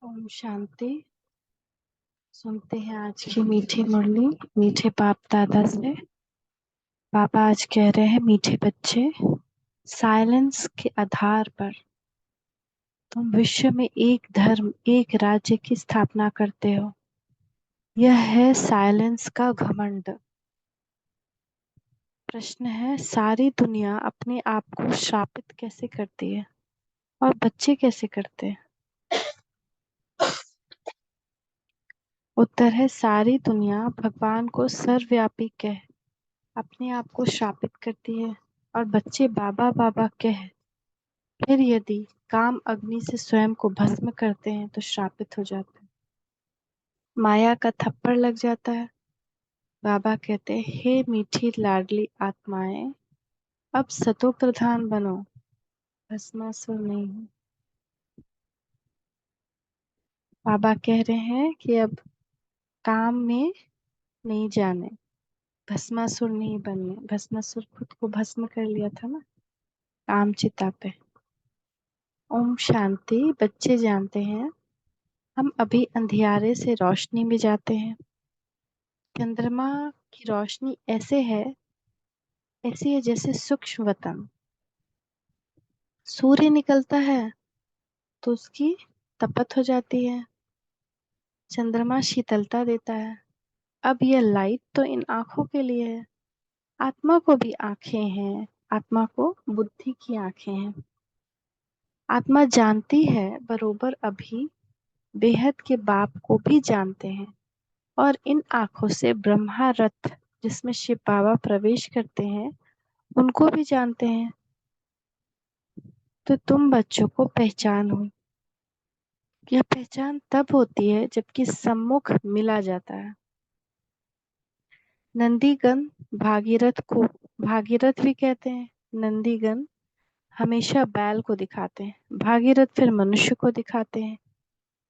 ओम शांति। सुनते हैं आज की मीठी मुरली मीठे बाप दादा से। बाबा आज कह रहे हैं, मीठे बच्चे, साइलेंस के आधार पर तुम विश्व में एक धर्म एक राज्य की स्थापना करते हो। यह है साइलेंस का घमंड। प्रश्न है, सारी दुनिया अपने आप को श्रापित कैसे करती है और बच्चे कैसे करते हैं? उत्तर है, सारी दुनिया भगवान को सर्वव्यापी कह अपने आप को श्रापित करती है और बच्चे बाबा बाबा कह फिर यदि काम अग्नि से स्वयं को भस्म करते हैं तो श्रापित हो जाते हैं। माया का थप्पड़ लग जाता है। बाबा कहते हैं, हे मीठी लाडली आत्माएं, अब सतो प्रधान बनो, भस्मासुर नहीं हो। बाबा कह रहे हैं कि अब काम में नहीं जाने, भस्मासुर नहीं बनने। भस्मासुर खुद को भस्म कर लिया था ना, काम चिता पे। ओम शांति। बच्चे जानते हैं, हम अभी अंधियारे से रोशनी में जाते हैं। चंद्रमा की रोशनी ऐसी है जैसे सूक्ष्म वतन। सूर्य निकलता है तो उसकी तपत हो जाती है। चंद्रमा शीतलता देता है। अब यह लाइट तो इन आंखों के लिए है। आत्मा को भी आंखें हैं। आत्मा को बुद्धि की आंखें हैं। आत्मा जानती है बरोबर अभी बेहद के बाप को भी जानते हैं। और इन आंखों से ब्रह्मा रथ जिसमें शिव बाबा प्रवेश करते हैं उनको भी जानते हैं। तो तुम बच्चों को पहचान हो। यह पहचान तब होती है जबकि सम्मुख मिला जाता है। नंदीगण भागीरथ को भागीरथ भी कहते हैं। नंदीगण हमेशा बैल को दिखाते हैं, भागीरथ फिर मनुष्य को दिखाते हैं।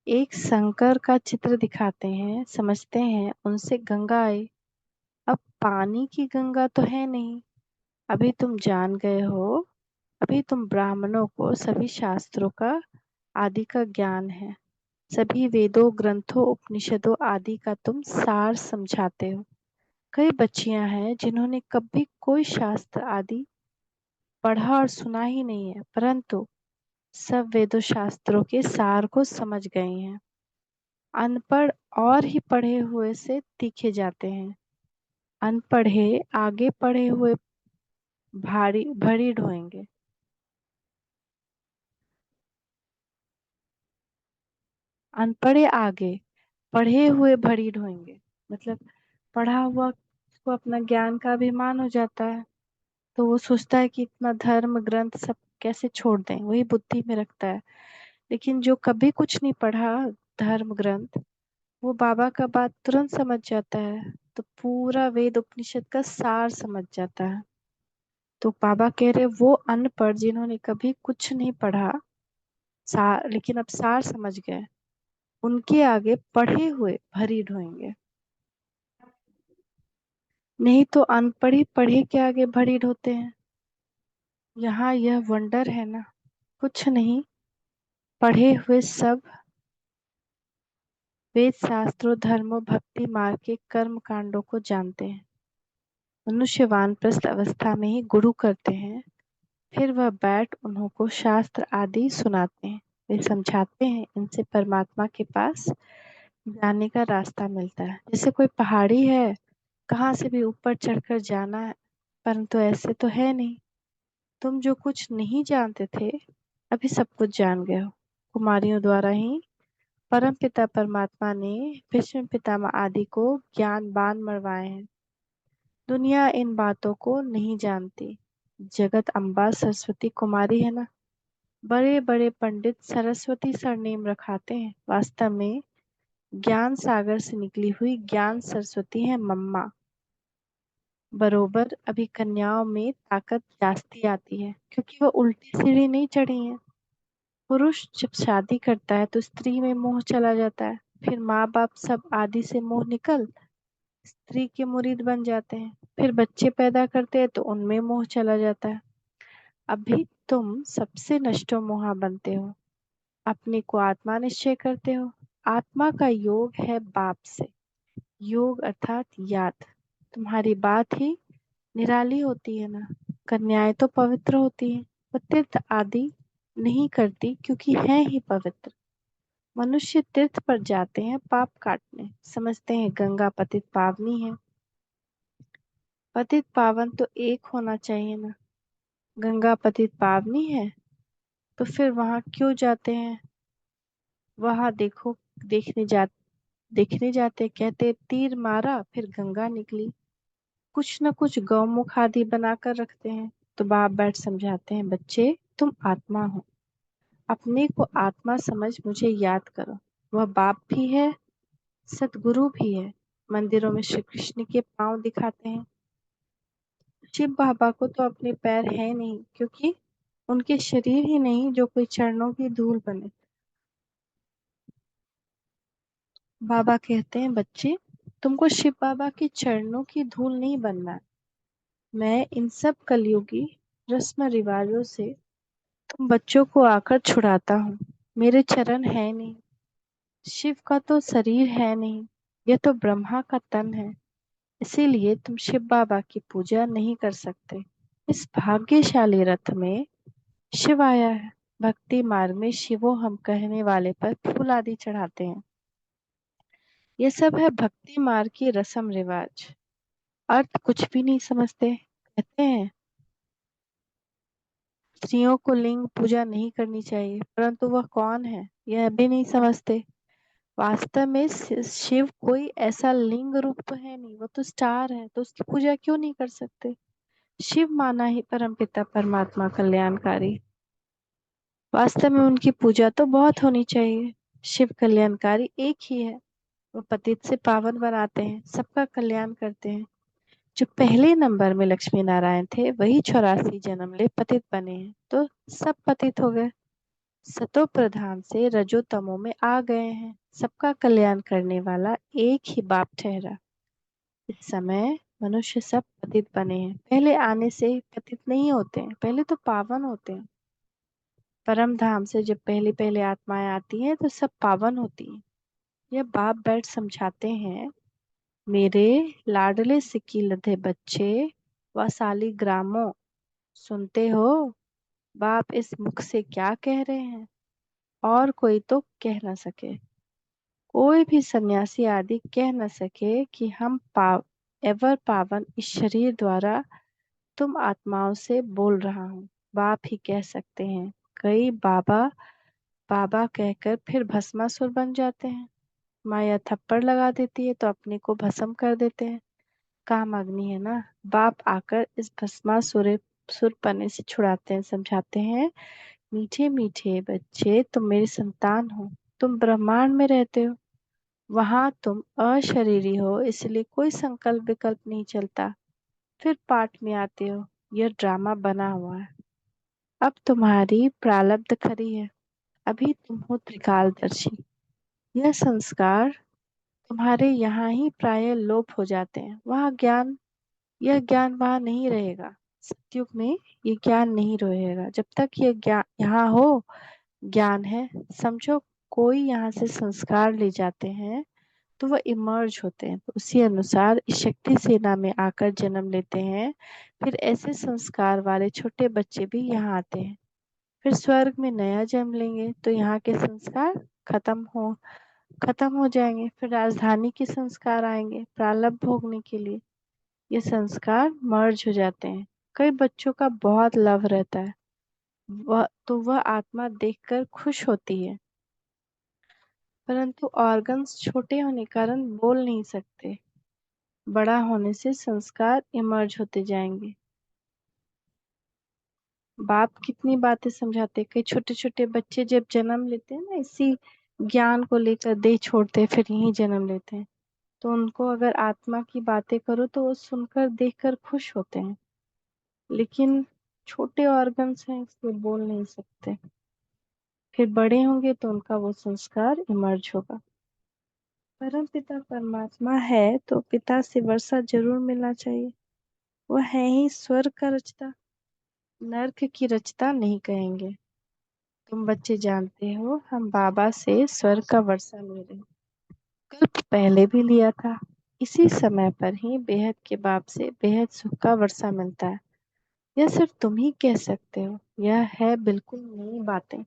एक शंकर का चित्र दिखाते हैं, समझते हैं उनसे गंगा आई। अब पानी की गंगा तो है नहीं। अभी तुम जान गए हो। अभी तुम ब्राह्मणों को सभी शास्त्रों का आदि का ज्ञान है। सभी वेदों ग्रंथों उपनिषदों आदि का तुम सार समझाते हो। कई बच्चियां हैं जिन्होंने कभी कोई शास्त्र आदि पढ़ा और सुना ही नहीं है, परंतु सब वेदों शास्त्रों के सार को समझ गई हैं। अनपढ़ और ही पढ़े हुए से तीखे जाते हैं। अनपढ़े आगे पढ़े हुए भारी भरी ढोएंगे। अनपढ़े आगे पढ़े हुए भरी ढोएंगे। मतलब पढ़ा हुआ को अपना ज्ञान का अभिमान हो जाता है, तो वो सोचता है कि इतना धर्म ग्रंथ सब कैसे छोड़ दें, वही बुद्धि में रखता है। लेकिन जो कभी कुछ नहीं पढ़ा धर्म ग्रंथ, वो बाबा का बात तुरंत समझ जाता है, तो पूरा वेद उपनिषद का सार समझ जाता है। तो बाबा कह रहे, वो अनपढ़ जिन्होंने कभी कुछ नहीं पढ़ा सार, लेकिन अब सार समझ गए, उनके आगे पढ़े हुए भरी ढोएंगे। नहीं तो अनपढ़ी पढ़े के आगे भरी ढोते हैं। यहाँ यह वंडर है ना, कुछ नहीं पढ़े हुए सब वेद शास्त्रों धर्मों भक्ति मार्ग के कर्म कांडों को जानते हैं। मनुष्य वानप्रस्थ अवस्था में ही गुरु करते हैं, फिर वह बैठ उन्हों को शास्त्र आदि सुनाते हैं। वे समझाते हैं, इनसे परमात्मा के पास जाने का रास्ता मिलता है। जैसे कोई पहाड़ी है, कहाँ से भी ऊपर चढ़कर जाना है, परंतु ऐसे तो है नहीं। तुम जो कुछ नहीं जानते थे, अभी सब कुछ जान गए हो। कुमारियों द्वारा ही परम पिता परमात्मा ने भीष्म पितामह आदि को ज्ञान बाण मरवाए हैं। दुनिया इन बातों को नहीं जानती। जगत अम्बा सरस्वती कुमारी है ना। बड़े बड़े पंडित सरस्वती सरनेम रखाते हैं, वास्तव में ज्ञान सागर से निकली हुई ज्ञान सरस्वती है मम्मा। बरोबर अभी कन्याओं में ताकत जास्ती आती है, क्योंकि वो उल्टी सीढ़ी नहीं चढ़ी है। पुरुष जब शादी करता है तो स्त्री में मोह चला जाता है, फिर माँ बाप सब आदि से मोह निकल स्त्री के मुरीद बन जाते हैं, फिर बच्चे पैदा करते हैं तो उनमें मोह चला जाता है। अभी तुम सबसे नष्टो मोहा बनते हो। अपने को आत्मा निश्चय करते हो। आत्मा का योग है बाप से। योग अर्थात याद। तुम्हारी बात ही निराली होती है ना। कन्याएं तो पवित्र होती हैं, वो तीर्थ आदि नहीं करती क्योंकि है ही पवित्र। मनुष्य तीर्थ पर जाते हैं पाप काटने, समझते हैं गंगा पतित पावनी है। पतित पावन तो एक होना चाहिए ना। गंगा पतित पावनी है तो फिर वहां क्यों जाते हैं? वहां देखो, देखने जा देखने जाते, कहते तीर मारा फिर गंगा निकली। कुछ न कुछ गौमुख आदि बनाकर रखते हैं। तो बाप बैठ समझाते हैं, बच्चे तुम आत्मा हो, अपने को आत्मा समझ मुझे याद करो। वह बाप भी है, सतगुरु भी है। मंदिरों में श्री कृष्ण के पांव दिखाते हैं। शिव बाबा को तो अपने पैर है नहीं, क्योंकि उनके शरीर ही नहीं जो कोई चरणों की धूल बने। बाबा कहते हैं, बच्चे तुमको शिव बाबा के चरणों की धूल नहीं बनना है। मैं इन सब कलयुगी रस्म रिवाजों से तुम बच्चों को आकर छुड़ाता हूँ। मेरे चरण है नहीं, शिव का तो शरीर है नहीं, यह तो ब्रह्मा का तन है। इसीलिए तुम शिव बाबा की पूजा नहीं कर सकते। इस भाग्यशाली रथ में शिव आया है। भक्ति मार्ग में शिवो हम कहने वाले पर फूल आदि चढ़ाते हैं। ये सब है भक्ति मार्ग की रस्म रिवाज। अर्थ कुछ भी नहीं समझते। कहते हैं स्त्रियों को लिंग पूजा नहीं करनी चाहिए, परंतु वह कौन है यह भी नहीं समझते। वास्तव में शिव कोई ऐसा लिंग रूप तो है नहीं, वो तो स्टार है, तो उसकी पूजा क्यों नहीं कर सकते? शिव माना ही परमपिता परमात्मा कल्याणकारी। वास्तव में उनकी पूजा तो बहुत होनी चाहिए। शिव कल्याणकारी एक ही है। वो पतित से पावन बनाते हैं, सबका कल्याण करते हैं। जो पहले नंबर में लक्ष्मी नारायण थे वही 84 जन्म ले पतित बने हैं, तो सब पतित हो गए। सतो प्रधान से रजो तमो में आ गए हैं। सबका कल्याण करने वाला एक ही बाप ठहरा। इस समय मनुष्य सब पतित बने हैं। पहले आने से पतित नहीं होते हैं, पहले तो पावन होते हैं। परम धाम से जब पहली पहले आत्माएं आती हैं तो सब पावन होती हैं। यह बाप बैठ समझाते हैं, मेरे लाडले सिक्की लधे बच्चे व सालिग्रामों, सुनते हो बाप इस मुख से क्या कह रहे हैं? और कोई तो कह न सके, कोई भी सन्यासी आदि कह न सके कि हम एवर पावन इस शरीर द्वारा तुम आत्माओं से बोल रहा हूँ। बाप ही कह सकते हैं। कई बाबा बाबा कहकर फिर भस्मासुर बन जाते हैं। माया थप्पड़ लगा देती है तो अपने को भस्म कर देते हैं। काम अग्नि है ना। बाप आकर इस भस्मासुर सुरपने से छुड़ाते हैं, समझाते हैं, मीठे मीठे बच्चे तुम मेरी संतान हो। तुम ब्रह्मांड में रहते हो, वहां तुम अशरीरी हो, इसलिए कोई संकल्प विकल्प नहीं चलता। फिर पाठ में आते हो, यह ड्रामा बना हुआ है। अब तुम्हारी प्रारब्ध खरी है। अभी तुम हो त्रिकालदर्शी। यह संस्कार तुम्हारे यहाँ ही प्राय लोप हो जाते हैं। वहाँ ज्ञान, यह ज्ञान वहाँ नहीं रहेगा। सतयुग में ये ज्ञान नहीं रहेगा। जब तक ये ज्ञान यहाँ हो, ज्ञान है समझो। कोई यहाँ से संस्कार ले जाते हैं तो वह इमर्ज होते हैं, तो उसी अनुसार इस शक्ति सेना में आकर जन्म लेते हैं। फिर ऐसे संस्कार वाले छोटे बच्चे भी यहाँ आते हैं। फिर स्वर्ग में नया जन्म लेंगे तो यहाँ के संस्कार खत्म हो जाएंगे। फिर राजधानी के संस्कार आएंगे प्रारब्ध भोगने के लिए। ये संस्कार मर्ज हो जाते हैं। कई बच्चों का बहुत लव रहता है, वह आत्मा देखकर खुश होती है, परंतु ऑर्गन्स छोटे होने कारण बोल नहीं सकते। बड़ा होने से संस्कार इमर्ज होते जाएंगे। बाप कितनी बातें समझाते। कई छोटे छोटे बच्चे जब जन्म लेते हैं ना, इसी ज्ञान को लेकर देह छोड़ते हैं, फिर यहीं जन्म लेते हैं। तो उनको अगर आत्मा की बातें करो तो वो सुनकर देखकर खुश होते हैं, लेकिन छोटे ऑर्गन्स हैं इसलिए बोल नहीं सकते। फिर बड़े होंगे तो उनका वो संस्कार इमर्ज होगा। परम पिता परमात्मा है तो पिता से वर्षा जरूर मिलना चाहिए। वह है ही स्वर्ग का रचता, नर्क की रचता नहीं कहेंगे। तुम बच्चे जानते हो, हम बाबा से स्वर्ग का वर्षा ले रहे हैं। कल्प पहले भी लिया था। इसी समय पर ही बेहद के बाप से बेहद सुख का वर्षा मिलता है। यह सिर्फ तुम ही कह सकते हो। यह है बिल्कुल नई बातें।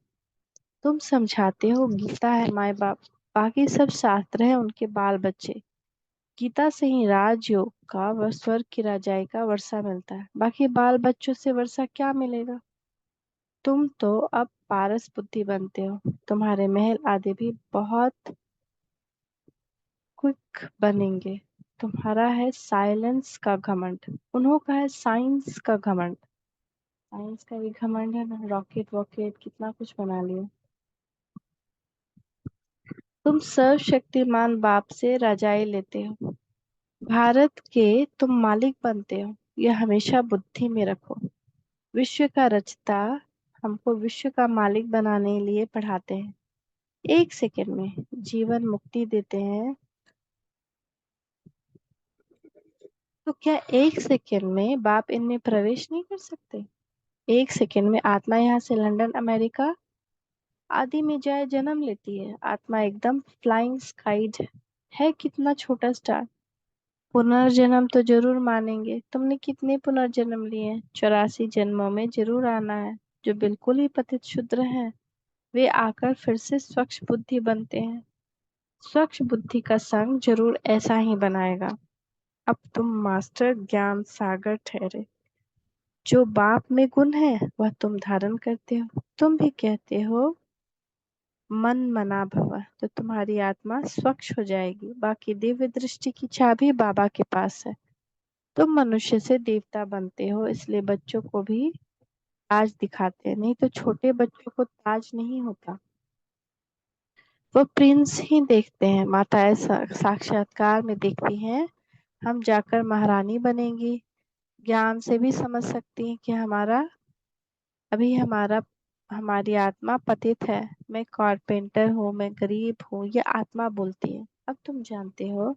तुम समझाते हो गीता है माए बाप, बाकी सब शास्त्र है उनके बाल बच्चे। गीता से ही राजयोग का व स्वर्ग की राजाई का वर्षा मिलता है, बाकी बाल बच्चों से वर्षा क्या मिलेगा। तुम तो अब पारस बुद्धि बनते हो। तुम्हारे महल आदि भी बहुत क्विक बनेंगे। तुम्हारा है साइलेंस का घमंड, उन्हों का है साइंस का घमंड। साइंस का भी घमंड है ना, रॉकेट वॉकेट कितना कुछ बना लिया। तुम सर्वशक्तिमान बाप से रजाई लेते हो, भारत के तुम मालिक बनते हो। यह हमेशा बुद्धि में रखो। विश्व का रचता हमको विश्व का मालिक बनाने लिए पढ़ाते हैं। एक सेकंड में जीवन मुक्ति देते हैं, तो क्या एक सेकंड में बाप इनमें प्रवेश नहीं कर सकते। एक सेकंड में आत्मा यहाँ से लंदन अमेरिका आदि में जाए जन्म लेती है। आत्मा एकदम फ्लाइंग स्काइड है, कितना छोटा स्टार। पुनर्जन्म तो जरूर मानेंगे। तुमने कितने पुनर्जन्म लिए हैं? 84 जन्मों में जरूर आना है। जो बिल्कुल ही पतित शुद्र हैं वे आकर फिर से स्वच्छ बुद्धि बनते हैं। स्वच्छ बुद्धि का संग जरूर ऐसा ही बनाएगा। अब तुम मास्टर ज्ञान सागर ठहरे। जो बाप में गुण है वह तुम धारण करते हो। तुम भी कहते हो मन मना भव, तो तुम्हारी आत्मा स्वच्छ हो जाएगी। बाकी दिव्य दृष्टि की चाबी बाबा के पास है। तुम मनुष्य से देवता बनते हो, इसलिए बच्चों को भी ताज दिखाते हैं, नहीं तो छोटे बच्चों को ताज नहीं होता। वो प्रिंस ही देखते हैं, माताएं साक्षात्कार में देखती हैं। हम जाकर महारानी बनेंगी। ज्ञान से भी समझ सकती हैं कि अभी हमारी आत्मा पतित है। मैं कारपेंटर हूँ, मैं गरीब हूँ, ये आत्मा बोलती है। अब तुम जानते हो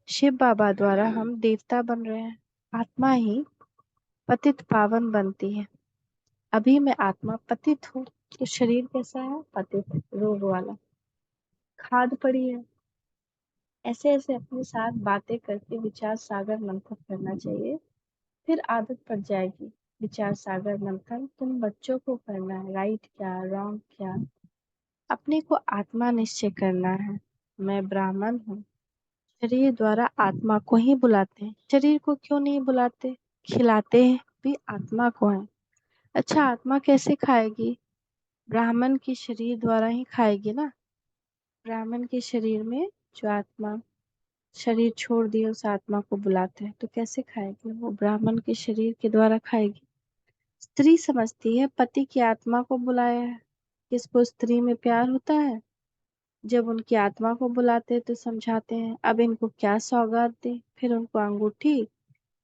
शिव बाबा द्वारा हम देवता बन रहे हैं। आत्मा ही पतित पावन बनती है। अभी मैं आत्मा पतित हूँ, तो शरीर कैसा है? पतित, रोग वाला, खाद पड़ी है। ऐसे ऐसे अपने साथ बातें करके विचार सागर मंथन करना चाहिए, फिर आदत पड़ जाएगी। विचार सागर मंथन तुम बच्चों को करना है, राइट क्या रॉन्ग क्या। अपने को आत्मा निश्चय करना है। मैं ब्राह्मण हूँ। शरीर द्वारा आत्मा को ही बुलाते हैं। शरीर को क्यों नहीं बुलाते? खिलाते हैं भी आत्मा को है। अच्छा, आत्मा कैसे खाएगी? ब्राह्मण की शरीर द्वारा ही खाएगी ना। ब्राह्मण के शरीर में जो आत्मा शरीर छोड़ दिए उस आत्मा को बुलाते हैं, तो कैसे खाएगी? वो ब्राह्मण के शरीर के द्वारा खाएगी। स्त्री समझती है पति की आत्मा को बुलाया है। किसको स्त्री में प्यार होता है? जब उनकी आत्मा को बुलाते हैं तो समझाते हैं अब इनको क्या सौगात दे, फिर उनको अंगूठी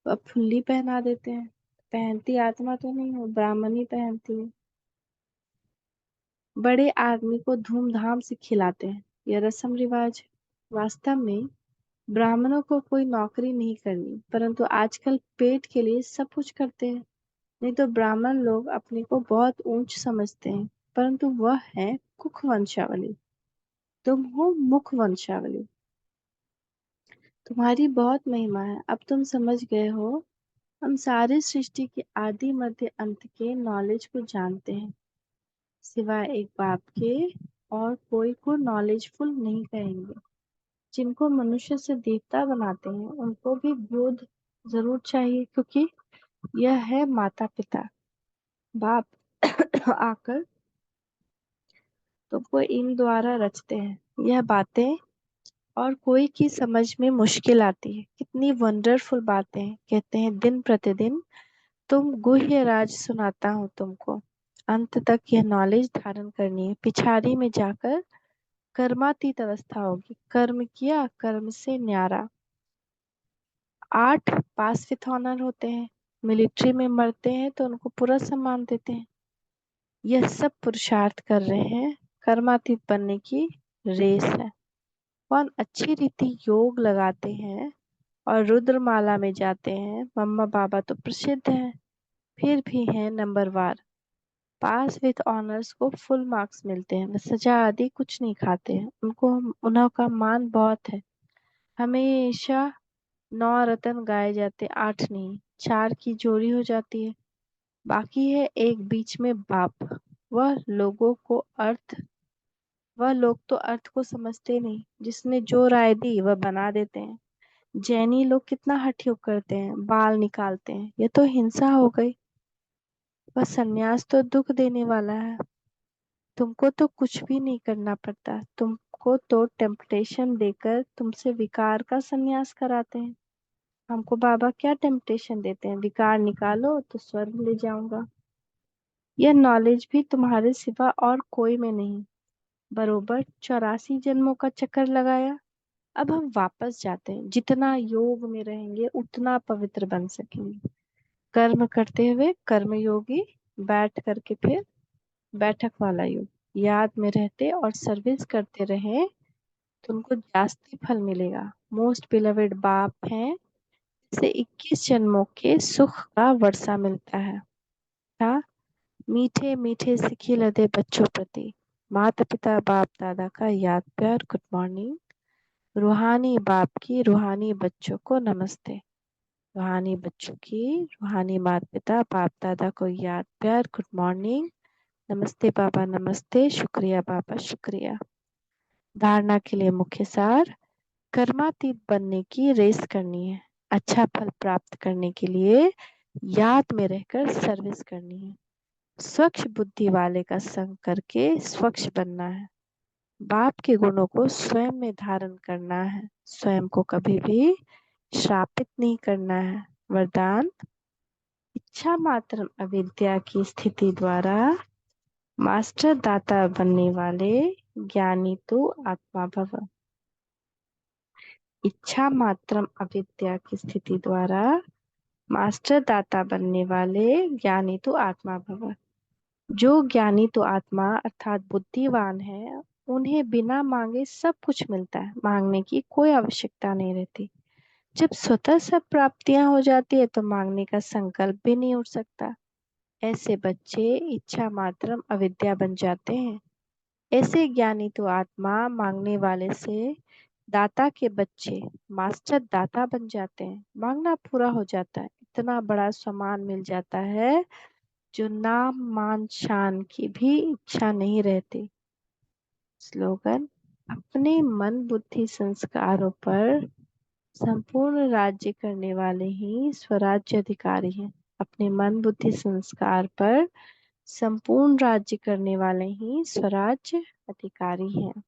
व फुल्ली पहना देते हैं। पहनती आत्मा तो नहीं, हो ब्राह्मण ही पहनती है। बड़े आदमी को धूमधाम से खिलाते हैं, यह रस्म रिवाज है। वास्तव में ब्राह्मणों को कोई नौकरी नहीं करनी, परंतु आजकल पेट के लिए सब कुछ करते हैं। नहीं तो ब्राह्मण लोग अपने को बहुत ऊंच समझते हैं, परंतु वह है कुख वंशावली। तुम हो मुख वंशावली। तुम्हारी बहुत महिमा है। अब तुम समझ गए हो। हम सारी सृष्टि के आदि मध्य अंत के नॉलेज को जानते हैं, सिवाय एक बाप के और कोई को नॉलेजफुल नहीं कहेंगे। जिनको मनुष्य से देवता बनाते हैं उनको भी बोध जरूर चाहिए, क्योंकि यह है माता पिता बाप आकर तुमको इन द्वारा रचते हैं यह बातें, और कोई की समझ में मुश्किल आती है। कितनी वंडरफुल बातें हैं। कहते हैं दिन प्रतिदिन तुम गुह्य राज सुनाता हूँ तुमको। अंत तक यह नॉलेज धारण करनी है। पिछाड़ी में जाकर कर्मातीत अवस्था होगी। कर्म किया, कर्म से न्यारा। 8 पास विथ ऑनर होते हैं। मिलिट्री में मरते हैं तो उनको पूरा सम्मान देते हैं। यह सब पुरुषार्थ कर रहे हैं, कर्मातीत बनने की रेस है। कौन अच्छी रीति योग लगाते हैं और रुद्रमाला में जाते हैं, मम्मा बाबा तो प्रसिद्ध हैं, फिर भी हैं नंबरवार। पास विद ऑनर्स को फुल मार्क्स मिलते हैं। वे सजा आदि कुछ नहीं खाते हैं, उनको उन्हों का मान बहुत है। हमेशा 9 रत्न गाए जाते, 8 नहीं, 4 की जोड़ी हो जाती है। बाकी है एक बीच में बाप। वह लोग तो अर्थ को समझते नहीं, जिसने जो राय दी वह बना देते हैं। जैनी लोग कितना हठयोग करते हैं, बाल निकालते हैं, ये तो हिंसा हो गई। वह सन्यास तो दुख देने वाला है। तुमको तो कुछ भी नहीं करना पड़ता, तुमको तो टेम्पटेशन देकर तुमसे विकार का सन्यास कराते हैं। हमको बाबा क्या टेम्पटेशन देते हैं, विकार निकालो तो स्वर्ग ले जाऊंगा। यह नॉलेज भी तुम्हारे सिवा और कोई में नहीं। बरोबर 84 जन्मों का चक्कर लगाया। अब हम वापस जाते हैं, जितना योग में रहेंगे उतना पवित्र बन सकेंगे। कर्म करते हुए कर्म योगी, बैठ करके फिर बैठक वाला योग। याद में रहते और सर्विस करते रहे, तुमको जास्ती फल मिलेगा। मोस्ट बिलवेड बाप हैं, से 21 जन्मों के सुख का वर्षा मिलता है। था मीठे मीठे सिखी लदे बच्चों प्रति माता पिता बाप दादा का याद प्यार गुड मॉर्निंग। रूहानी बाप की रूहानी बच्चों को नमस्ते। रूहानी बच्चों की रूहानी माता पिता बाप दादा को याद प्यार गुड मॉर्निंग। नमस्ते बाबा नमस्ते, शुक्रिया बाबा शुक्रिया। धारणा के लिए मुख्य सार, कर्मातीत बनने की रेस करनी है। अच्छा फल प्राप्त करने के लिए याद में रहकर सर्विस करनी है। स्वच्छ बुद्धि वाले का संग करके स्वच्छ बनना है। बाप के गुणों को स्वयं में धारण करना है। स्वयं को कभी भी श्रापित नहीं करना है। वरदान, इच्छा मात्र अविद्या की स्थिति द्वारा मास्टर दाता बनने वाले ज्ञानी तो आत्मा भव। इच्छा मात्रम अविद्या की स्थिति द्वारा मास्टर दाता बनने वाले ज्ञानी तो आत्मा भव। जो ज्ञानी तो आत्मा अर्थात बुद्धिवान है, उन्हें बिना मांगे सब कुछ मिलता है, मांगने की कोई आवश्यकता नहीं रहती। जब स्वतः सब प्राप्तियां हो जाती है तो मांगने का संकल्प भी नहीं उठ सकता। ऐसे बच्चे इच्छा मात्रम अविद्या बन जाते हैं। ऐसे ज्ञानी तो आत्मा मांगने वाले से दाता के बच्चे मास्टर दाता बन जाते हैं। मांगना पूरा हो जाता है, इतना बड़ा सम्मान मिल जाता है जो नाम मान शान की भी इच्छा नहीं रहती। स्लोगन, अपने मन बुद्धि संस्कारों पर संपूर्ण राज्य करने वाले ही स्वराज्य अधिकारी हैं। अपने मन बुद्धि संस्कार पर संपूर्ण राज्य करने वाले ही स्वराज्य अधिकारी हैं।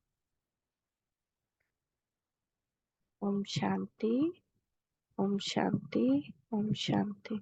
ओम शांति, ओम शांति, ओम शांति।